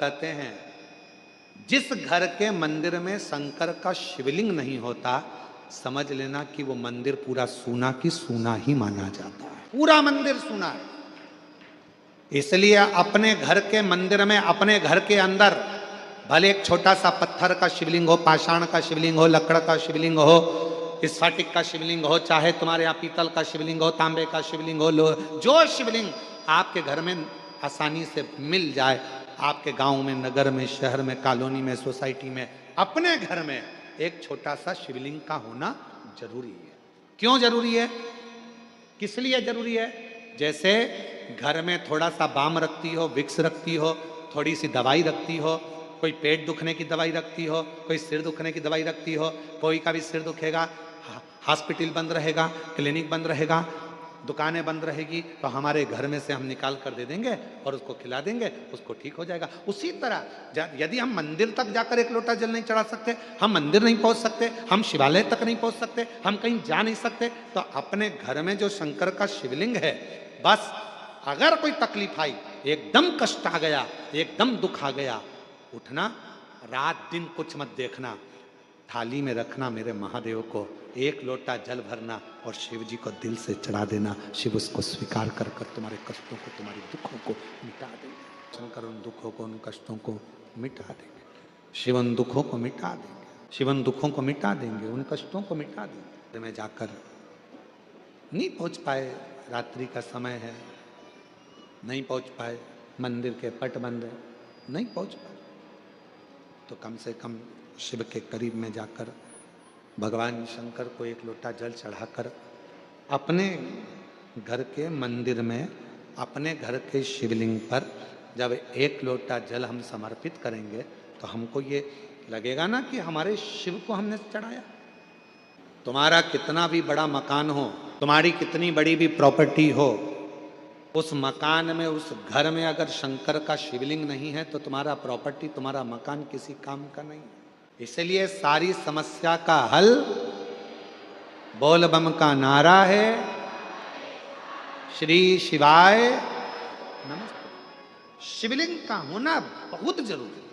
कहते हैं जिस घर के मंदिर में शंकर का शिवलिंग नहीं होता, समझ लेना कि वो मंदिर पूरा सूना की सूना ही माना जाता है। पूरा मंदिर सूना है। इसलिए अपने घर के मंदिर में, अपने घर के अंदर भले एक छोटा सा पत्थर का शिवलिंग हो, पाषाण का शिवलिंग हो, लकड़ का शिवलिंग हो, स्फटिक का शिवलिंग हो, चाहे तुम्हारे यहाँ पीतल का शिवलिंग हो, तांबे का शिवलिंग हो, जो शिवलिंग आपके घर में आसानी से मिल जाए, आपके गांव में, नगर में, शहर में, कॉलोनी में, सोसाइटी में, अपने घर में एक छोटा सा शिवलिंग का होना जरूरी है। क्यों जरूरी है? किस लिए जरूरी है? जैसे घर में थोड़ा सा बाम रखती हो, विक्स रखती हो, थोड़ी सी दवाई रखती हो, कोई पेट दुखने की दवाई रखती हो, कोई सिर दुखने की दवाई रखती हो, कोई का भी सिर दुखेगा, हॉस्पिटल बंद रहेगा, क्लिनिक बंद रहेगा, दुकानें बंद रहेगी, तो हमारे घर में से हम निकाल कर दे देंगे और उसको खिला देंगे, उसको ठीक हो जाएगा। उसी तरह यदि हम मंदिर तक जाकर एक लोटा जल नहीं चढ़ा सकते, हम मंदिर नहीं पहुंच सकते, हम शिवालय तक नहीं पहुंच सकते, हम कहीं जा नहीं सकते, तो अपने घर में जो शंकर का शिवलिंग है, बस अगर कोई तकलीफ आई, एकदम कष्ट आ गया, एकदम दुख आ गया, उठना, रात दिन कुछ मत देखना, थाली में रखना मेरे महादेव को, एक लोटा जल भरना और शिव जी को दिल से चढ़ा देना। शिव उसको स्वीकार कर कर तुम्हारे कष्टों को, तुम्हारे दुखों को मिटा देंगे। शंकर उन दुखों को, उन कष्टों को मिटा देंगे। शिव उन दुखों को मिटा देंगे। शिव उन दुखों को मिटा देंगे, उन कष्टों को मिटा देंगे। में जाकर नहीं पहुंच पाए, रात्रि का समय है, नहीं पहुंच पाए, मंदिर के पट बंद है, नहीं पहुंच पाए, तो कम से कम शिव के करीब में जाकर भगवान शंकर को एक लोटा जल चढ़ाकर अपने घर के मंदिर में, अपने घर के शिवलिंग पर जब एक लोटा जल हम समर्पित करेंगे, तो हमको ये लगेगा ना कि हमारे शिव को हमने चढ़ाया। तुम्हारा कितना भी बड़ा मकान हो, तुम्हारी कितनी बड़ी भी प्रॉपर्टी हो, उस मकान में, उस घर में अगर शंकर का शिवलिंग नहीं है, तो तुम्हारा प्रॉपर्टी, तुम्हारा मकान किसी काम का नहीं। इसलिए सारी समस्या का हल बोल बम का नारा है, श्री शिवाय नमस्ते। शिवलिंग का होना बहुत जरूरी है।